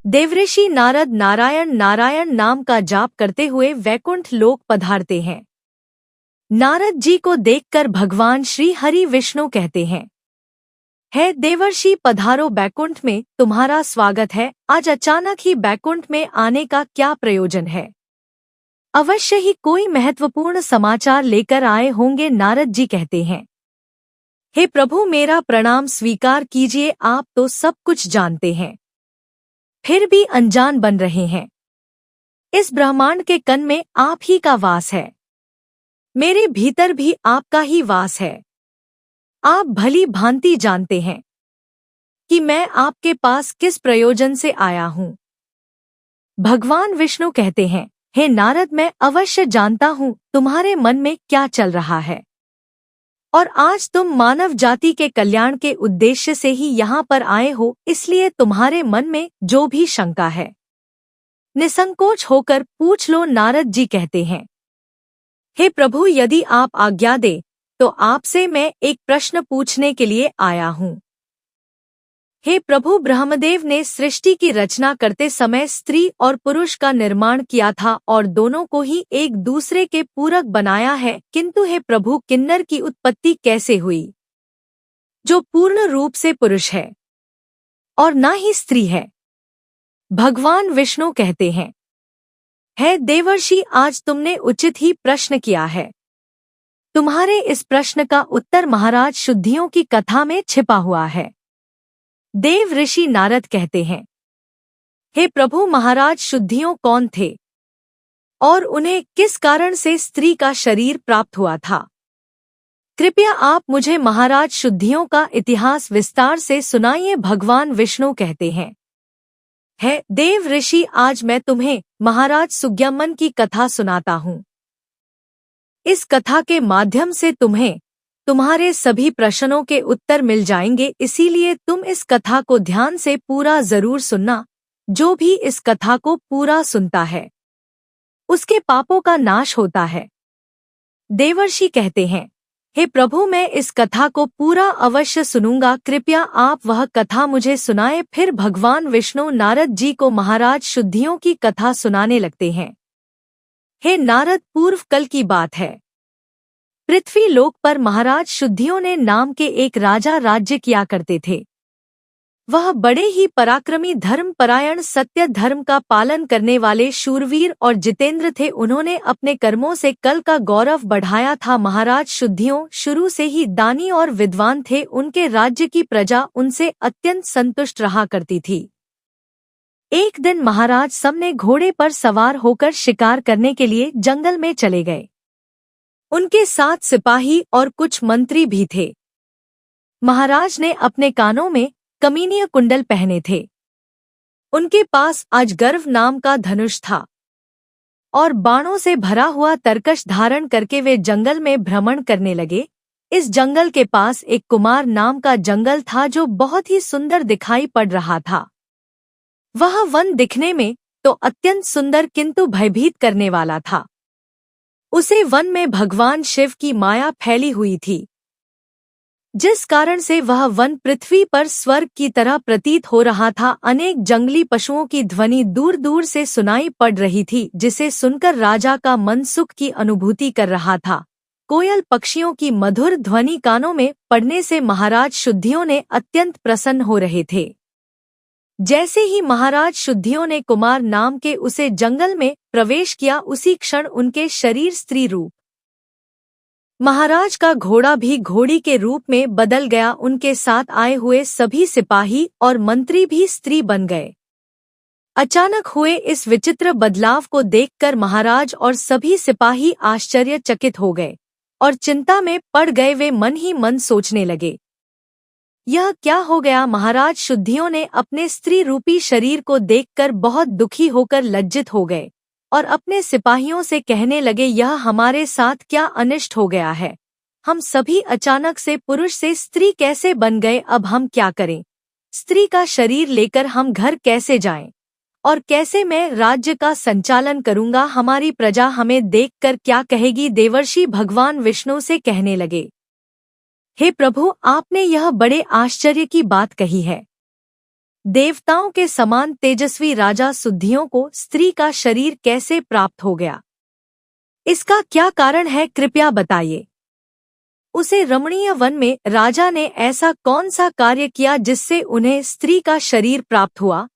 देवऋषि नारद नारायण नारायण नाम का जाप करते हुए वैकुंठ लोक पधारते हैं। नारद जी को देखकर भगवान श्री हरि विष्णु कहते हैं, हे देवर्षि पधारो बैकुंठ में, तुम्हारा स्वागत है। आज अचानक ही बैकुंठ में आने का क्या प्रयोजन है? अवश्य ही कोई महत्वपूर्ण समाचार लेकर आए होंगे। नारद जी कहते हैं, हे प्रभु मेरा प्रणाम स्वीकार कीजिए, आप तो सब कुछ जानते हैं, फिर भी अनजान बन रहे हैं। इस ब्रह्मांड के कण में आप ही का वास है, मेरे भीतर भी आपका ही वास है। आप भली भांति जानते हैं कि मैं आपके पास किस प्रयोजन से आया हूँ। भगवान विष्णु कहते हैं, हे नारद मैं अवश्य जानता हूँ तुम्हारे मन में क्या चल रहा है, और आज तुम मानव जाति के कल्याण के उद्देश्य से ही यहाँ पर आए हो, इसलिए तुम्हारे मन में जो भी शंका है निसंकोच होकर पूछ लो। नारद जी कहते हैं, हे प्रभु यदि आप आज्ञा दे तो आपसे मैं एक प्रश्न पूछने के लिए आया हूँ। हे प्रभु ब्रह्मदेव ने सृष्टि की रचना करते समय स्त्री और पुरुष का निर्माण किया था और दोनों को ही एक दूसरे के पूरक बनाया है, किंतु हे प्रभु किन्नर की उत्पत्ति कैसे हुई, जो पूर्ण रूप से पुरुष है और न ही स्त्री है? भगवान विष्णु कहते हैं, हे देवर्षि आज तुमने उचित ही प्रश्न किया है। तुम्हारे इस प्रश्न का उत्तर महाराज शुद्धियों की कथा में छिपा हुआ है। देव ऋषि नारद कहते हैं, हे प्रभु महाराज शुद्धियों कौन थे और उन्हें किस कारण से स्त्री का शरीर प्राप्त हुआ था? कृपया आप मुझे महाराज शुद्धियों का इतिहास विस्तार से सुनाइए। भगवान विष्णु कहते हैं, हे देव ऋषि आज मैं तुम्हें महाराज सुग्यमन की कथा सुनाता हूँ। इस कथा के माध्यम से तुम्हें तुम्हारे सभी प्रश्नों के उत्तर मिल जाएंगे, इसीलिए तुम इस कथा को ध्यान से पूरा जरूर सुनना। जो भी इस कथा को पूरा सुनता है उसके पापों का नाश होता है। देवर्षि कहते हैं, हे प्रभु मैं इस कथा को पूरा अवश्य सुनूंगा, कृपया आप वह कथा मुझे सुनाएं। फिर भगवान विष्णु नारद जी को महाराज शुद्धियों की कथा सुनाने लगते हैं। हे नारद पूर्व कल की बात है, पृथ्वी लोक पर महाराज शुद्धियों ने नाम के एक राजा राज्य किया करते थे। वह बड़े ही पराक्रमी, धर्मपरायण, सत्य धर्म का पालन करने वाले शूरवीर और जितेंद्र थे। उन्होंने अपने कर्मों से कल का गौरव बढ़ाया था। महाराज शुद्धियों शुरू से ही दानी और विद्वान थे। उनके राज्य की प्रजा उनसे अत्यंत संतुष्ट रहा करती थी। एक दिन महाराज सबने घोड़े पर सवार होकर शिकार करने के लिए जंगल में चले गए। उनके साथ सिपाही और कुछ मंत्री भी थे। महाराज ने अपने कानों में कमीनीय कुंडल पहने थे। उनके पास अजगर्व नाम का धनुष था और बाणों से भरा हुआ तरकश धारण करके वे जंगल में भ्रमण करने लगे। इस जंगल के पास एक कुमार नाम का जंगल था जो बहुत ही सुंदर दिखाई पड़ रहा था। वह वन दिखने में तो अत्यंत सुंदर किंतु भयभीत करने वाला था। उसे वन में भगवान शिव की माया फैली हुई थी, जिस कारण से वह वन पृथ्वी पर स्वर्ग की तरह प्रतीत हो रहा था। अनेक जंगली पशुओं की ध्वनि दूर दूर से सुनाई पड़ रही थी, जिसे सुनकर राजा का मन सुख की अनुभूति कर रहा था। कोयल पक्षियों की मधुर ध्वनि कानों में पड़ने से महाराज शुद्धियों ने अत्यंत प्रसन्न हो रहे थे। जैसे ही महाराज शुद्धियों ने कुमार नाम के उसे जंगल में प्रवेश किया, उसी क्षण उनके शरीर स्त्री रूप, महाराज का घोड़ा भी घोड़ी के रूप में बदल गया। उनके साथ आए हुए सभी सिपाही और मंत्री भी स्त्री बन गए। अचानक हुए इस विचित्र बदलाव को देखकर महाराज और सभी सिपाही आश्चर्यचकित हो गए और चिंता में पड़ गए। वे मन ही मन सोचने लगे, यह क्या हो गया? महाराज शुद्धियों ने अपने स्त्री रूपी शरीर को देखकर बहुत दुखी होकर लज्जित हो गए और अपने सिपाहियों से कहने लगे, यह हमारे साथ क्या अनिष्ट हो गया है? हम सभी अचानक से पुरुष से स्त्री कैसे बन गए? अब हम क्या करें? स्त्री का शरीर लेकर हम घर कैसे जाएं? और कैसे मैं राज्य का संचालन करूंगा? हमारी प्रजा हमें देखकर क्या कहेगी? देवर्षि भगवान विष्णु से कहने लगे, हे प्रभु आपने यह बड़े आश्चर्य की बात कही है। देवताओं के समान तेजस्वी राजा सुद्धियों को स्त्री का शरीर कैसे प्राप्त हो गया? इसका क्या कारण है, कृपया बताइए। उसे रमणीय वन में राजा ने ऐसा कौन सा कार्य किया जिससे उन्हें स्त्री का शरीर प्राप्त हुआ?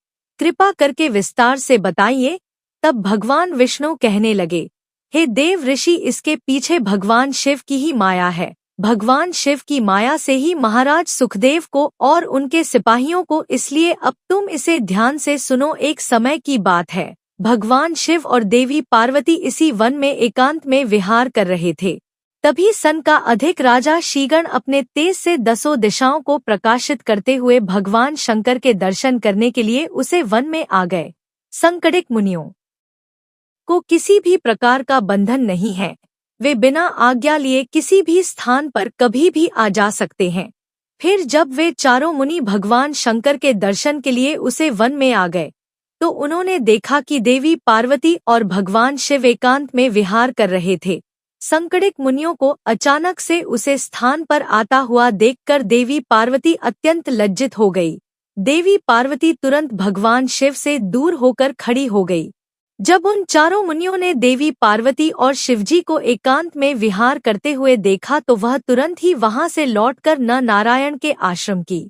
कृपा करके विस्तार से बताइए। तब भगवान विष्णु कहने लगे, हे देव ऋषि, इसके पीछे भगवान शिव की ही माया है। भगवान शिव की माया से ही महाराज सुखदेव को और उनके सिपाहियों को, इसलिए अब तुम इसे ध्यान से सुनो। एक समय की बात है, भगवान शिव और देवी पार्वती इसी वन में एकांत में विहार कर रहे थे। तभी सन का अधिक राजा शीगण अपने तेज से 10 दिशाओं को प्रकाशित करते हुए भगवान शंकर के दर्शन करने के लिए उसे वन में आ गए। संकटिक मुनियों को किसी भी प्रकार का बंधन नहीं है, वे बिना आज्ञा लिए किसी भी स्थान पर कभी भी आ जा सकते हैं। फिर जब वे चारों मुनि भगवान शंकर के दर्शन के लिए उसे वन में आ गए, तो उन्होंने देखा कि देवी पार्वती और भगवान शिव एकांत में विहार कर रहे थे। संकटिक मुनियों को अचानक से उसे स्थान पर आता हुआ देखकर देवी पार्वती अत्यंत लज्जित हो गई। देवी पार्वती तुरंत भगवान शिव से दूर होकर खड़ी हो गई। जब उन चारों मुनियों ने देवी पार्वती और शिवजी को एकांत में विहार करते हुए देखा तो वह तुरंत ही वहां से लौटकर नारायण के आश्रम की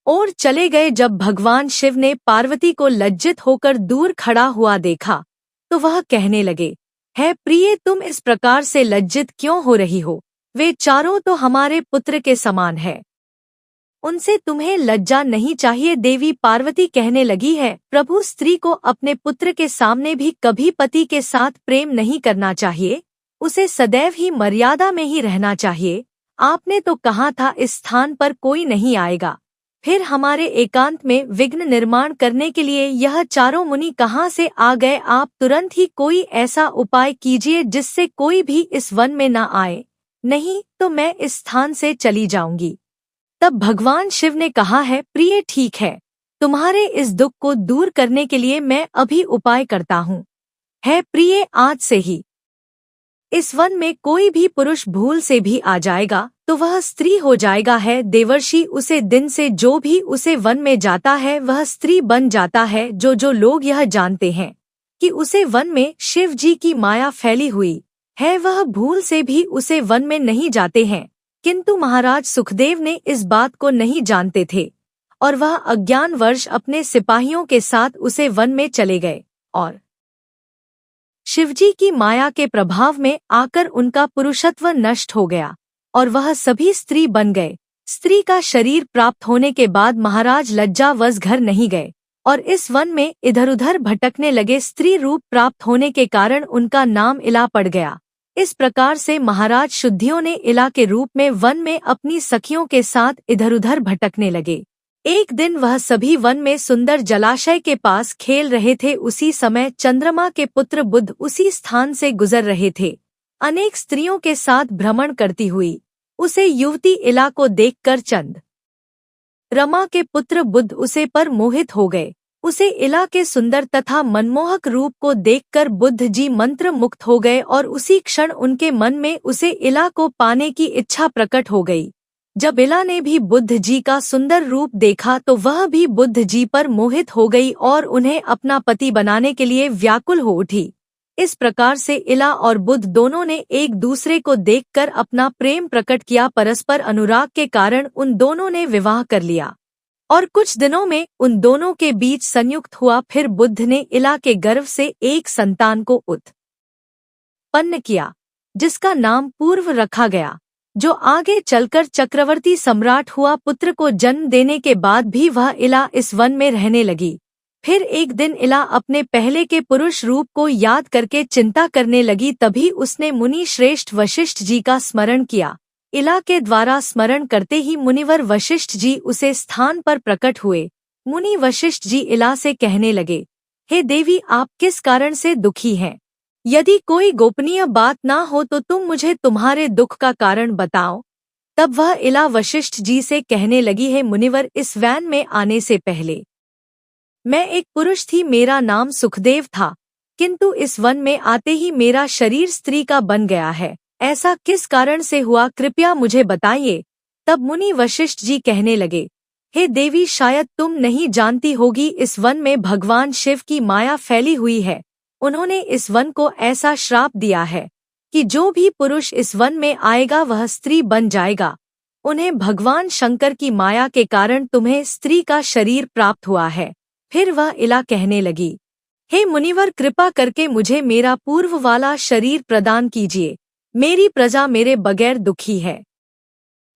ओर चले गए। जब भगवान शिव ने पार्वती को लज्जित होकर दूर खड़ा हुआ देखा तो वह कहने लगे, है प्रिय, तुम इस प्रकार से लज्जित क्यों हो रही हो? वे चारों तो हमारे पुत्र के समान है, उनसे तुम्हें लज्जा नहीं चाहिए? देवी पार्वती कहने लगी है, प्रभु, स्त्री को अपने पुत्र के सामने भी कभी पति के साथ प्रेम नहीं करना चाहिए, उसे सदैव ही मर्यादा में ही रहना चाहिए। आपने तो कहा था इस स्थान पर कोई नहीं आएगा, फिर हमारे एकांत में विघ्न निर्माण करने के लिए यह चारों मुनि कहाँ से आ गए? आप तुरंत ही कोई ऐसा उपाय कीजिए जिससे कोई भी इस वन में न आए, नहीं तो मैं इस स्थान से चली जाऊंगी। तब भगवान शिव ने कहा है, प्रिय, ठीक है, तुम्हारे इस दुख को दूर करने के लिए मैं अभी उपाय करता हूँ। है प्रिय, आज से ही इस वन में कोई भी पुरुष भूल से भी आ जाएगा तो वह स्त्री हो जाएगा। है देवर्षि, उसे दिन से जो भी उसे वन में जाता है वह स्त्री बन जाता है। जो लोग यह जानते हैं कि उसे वन में शिव जी की माया फैली हुई है, वह भूल से भी उसे वन में नहीं जाते हैं। किंतु महाराज सुखदेव ने इस बात को नहीं जानते थे और वह अज्ञानवश अपने सिपाहियों के साथ उसे वन में चले गए और शिवजी की माया के प्रभाव में आकर उनका पुरुषत्व नष्ट हो गया और वह सभी स्त्री बन गए। स्त्री का शरीर प्राप्त होने के बाद महाराज लज्जावश घर नहीं गए और इस वन में इधर उधर भटकने लगे। स्त्री रूप प्राप्त होने के कारण उनका नाम इला पड़ गया। इस प्रकार से महाराज शुद्धियों ने इला के रूप में वन में अपनी सखियों के साथ इधर उधर भटकने लगे। एक दिन वह सभी वन में सुंदर जलाशय के पास खेल रहे थे। उसी समय चंद्रमा के पुत्र बुध उसी स्थान से गुजर रहे थे। अनेक स्त्रियों के साथ भ्रमण करती हुई उसे युवती इला को देखकर चंद्रमा के पुत्र बुध उसे पर मोहित हो गए। उसे इला के सुंदर तथा मनमोहक रूप को देखकर बुद्ध जी मंत्र मुक्त हो गए और उसी क्षण उनके मन में उसे इला को पाने की इच्छा प्रकट हो गई। जब इला ने भी बुद्ध जी का सुंदर रूप देखा तो वह भी बुद्ध जी पर मोहित हो गई और उन्हें अपना पति बनाने के लिए व्याकुल हो उठी। इस प्रकार से इला और बुद्ध दोनों ने एक दूसरे को देखकर अपना प्रेम प्रकट किया। परस्पर अनुराग के कारण उन दोनों ने विवाह कर लिया और कुछ दिनों में उन दोनों के बीच संयुक्त हुआ। फिर बुद्ध ने इला के गर्भ से एक संतान को उत्पन्न किया जिसका नाम पूर्व रखा गया, जो आगे चलकर चक्रवर्ती सम्राट हुआ। पुत्र को जन्म देने के बाद भी वह इला इस वन में रहने लगी। फिर एक दिन इला अपने पहले के पुरुष रूप को याद करके चिंता करने लगी। तभी उसने मुनि श्रेष्ठ वशिष्ठ जी का स्मरण किया। इला के द्वारा स्मरण करते ही मुनिवर वशिष्ठ जी उसे स्थान पर प्रकट हुए। मुनि वशिष्ठ जी इला से कहने लगे, हे देवी, आप किस कारण से दुखी हैं? यदि कोई गोपनीय बात ना हो तो तुम मुझे तुम्हारे दुख का कारण बताओ। तब वह इला वशिष्ठ जी से कहने लगी, है मुनिवर, इस वैन में आने से पहले मैं एक पुरुष थी, मेरा नाम सुखदेव था, किंतु इस वन में आते ही मेरा शरीर स्त्री का बन गया है। ऐसा किस कारण से हुआ, कृपया मुझे बताइए। तब मुनि वशिष्ठ जी कहने लगे, हे देवी, शायद तुम नहीं जानती होगी, इस वन में भगवान शिव की माया फैली हुई है। उन्होंने इस वन को ऐसा श्राप दिया है कि जो भी पुरुष इस वन में आएगा वह स्त्री बन जाएगा। उन्हें भगवान शंकर की माया के कारण तुम्हें स्त्री का शरीर प्राप्त हुआ है। फिर वह इला कहने लगी, हे मुनिवर, कृपा करके मुझे मेरा पूर्व वाला शरीर प्रदान कीजिए। मेरी प्रजा मेरे बगैर दुखी है।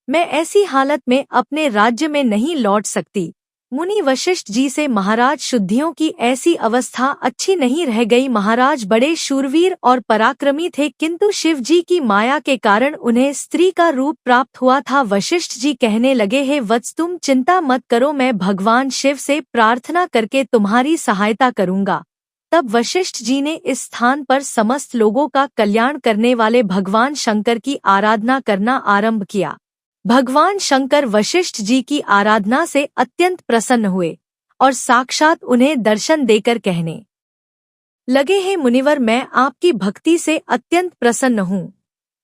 मैं ऐसी हालत में अपने राज्य में नहीं लौट सकती। मुनि वशिष्ठ जी से, महाराज, शुद्धियों की ऐसी अवस्था अच्छी नहीं रह गई। महाराज बड़े शूरवीर और पराक्रमी थे, किंतु शिव जी की माया के कारण उन्हें स्त्री का रूप प्राप्त हुआ था। वशिष्ठ जी कहने लगे, हे वत्स, तुम चिंता मत करो, मैं भगवान शिव से प्रार्थना करके तुम्हारी सहायता करूंगा। तब वशिष्ठ जी ने इस स्थान पर समस्त लोगों का कल्याण करने वाले भगवान शंकर की आराधना करना आरंभ किया। भगवान शंकर वशिष्ठ जी की आराधना से अत्यंत प्रसन्न हुए और साक्षात उन्हें दर्शन देकर कहने लगे, हे मुनिवर, मैं आपकी भक्ति से अत्यंत प्रसन्न हूँ।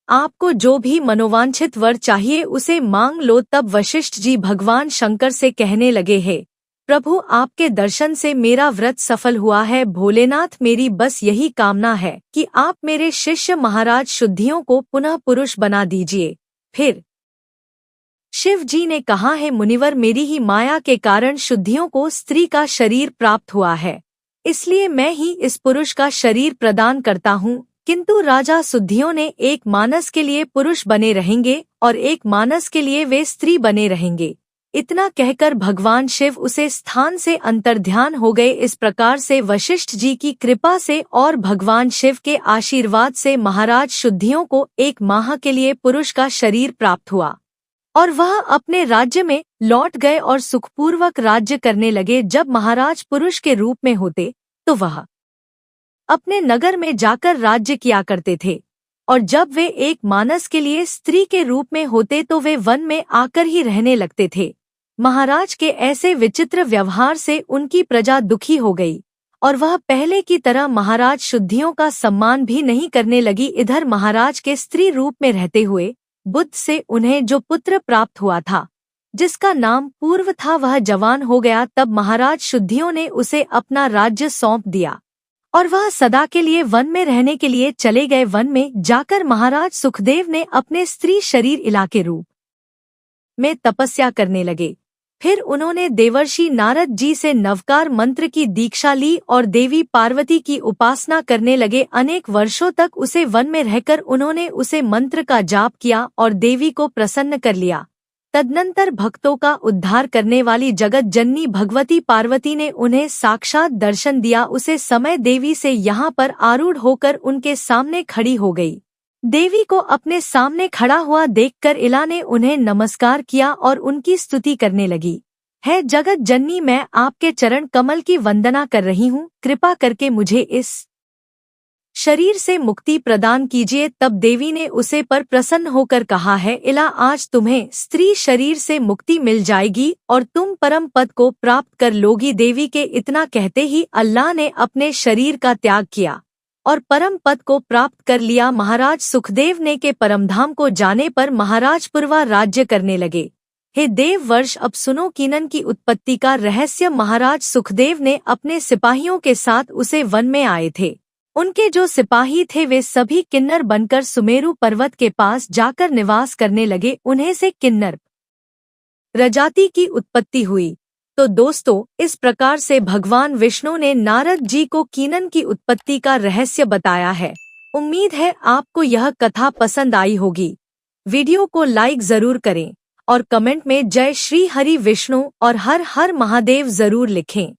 आपको जो भी मनोवांछित वर चाहिए उसे मांग लो। तब वशिष्ठ जी भगवान शंकर से कहने लगे, हे प्रभु, आपके दर्शन से मेरा व्रत सफल हुआ है। भोलेनाथ, मेरी बस यही कामना है कि आप मेरे शिष्य महाराज शुद्धियों को पुनः पुरुष बना दीजिए। फिर शिव जी ने कहा, है मुनिवर, मेरी ही माया के कारण शुद्धियों को स्त्री का शरीर प्राप्त हुआ है, इसलिए मैं ही इस पुरुष का शरीर प्रदान करता हूँ। किंतु राजा, शुद्धियों ने एक मानस के लिए पुरुष बने रहेंगे और एक मानस के लिए वे स्त्री बने रहेंगे। इतना कहकर भगवान शिव उसे स्थान से अंतर्ध्यान हो गए। इस प्रकार से वशिष्ठ जी की कृपा से और भगवान शिव के आशीर्वाद से महाराज शुद्धियों को एक माह के लिए पुरुष का शरीर प्राप्त हुआ और वह अपने राज्य में लौट गए और सुखपूर्वक राज्य करने लगे। जब महाराज पुरुष के रूप में होते तो वह अपने नगर में जाकर राज्य किया करते थे, और जब वे एक मानस के लिए स्त्री के रूप में होते तो वे वन में आकर ही रहने लगते थे। महाराज के ऐसे विचित्र व्यवहार से उनकी प्रजा दुखी हो गई और वह पहले की तरह महाराज शुद्धियों का सम्मान भी नहीं करने लगी। इधर महाराज के स्त्री रूप में रहते हुए बुद्ध से उन्हें जो पुत्र प्राप्त हुआ था, जिसका नाम पूर्व था, वह जवान हो गया। तब महाराज शुद्धियों ने उसे अपना राज्य सौंप दिया और वह सदा के लिए वन में रहने के लिए चले गए। वन में जाकर महाराज सुखदेव ने अपने स्त्री शरीर इला के रूप में तपस्या करने लगे। फिर उन्होंने देवर्षि नारद जी से नवकार मंत्र की दीक्षा ली और देवी पार्वती की उपासना करने लगे। अनेक वर्षों तक उसे वन में रहकर उन्होंने उसे मंत्र का जाप किया और देवी को प्रसन्न कर लिया। तदनंतर भक्तों का उद्धार करने वाली जगत जननी भगवती पार्वती ने उन्हें साक्षात दर्शन दिया। उसे समय देवी से यहाँ पर आरूढ़ होकर उनके सामने खड़ी हो गई। देवी को अपने सामने खड़ा हुआ देखकर इला ने उन्हें नमस्कार किया और उनकी स्तुति करने लगी। है जगत जननी, मैं आपके चरण कमल की वंदना कर रही हूँ, कृपा करके मुझे इस शरीर से मुक्ति प्रदान कीजिए। तब देवी ने उसे पर प्रसन्न होकर कहा, है इला, आज तुम्हें स्त्री शरीर से मुक्ति मिल जाएगी और तुम परम पद को प्राप्त कर लोगी। देवी के इतना कहते ही अल्लाह ने अपने शरीर का त्याग किया और परम पद को प्राप्त कर लिया। महाराज सुखदेव ने के परमधाम को जाने पर महाराज पूर्वा राज्य करने लगे। हे देव वर्ष, अब सुनो कीनन की उत्पत्ति का रहस्य। महाराज सुखदेव ने अपने सिपाहियों के साथ उसे वन में आए थे। उनके जो सिपाही थे वे सभी किन्नर बनकर सुमेरु पर्वत के पास जाकर निवास करने लगे। उन्हें से किन्नर प्रजाति की उत्पत्ति हुई। तो दोस्तों, इस प्रकार से भगवान विष्णु ने नारद जी को कीनन की उत्पत्ति का रहस्य बताया है। उम्मीद है आपको यह कथा पसंद आई होगी। वीडियो को लाइक जरूर करें और कमेंट में जय श्री हरि विष्णु और हर हर महादेव जरूर लिखें।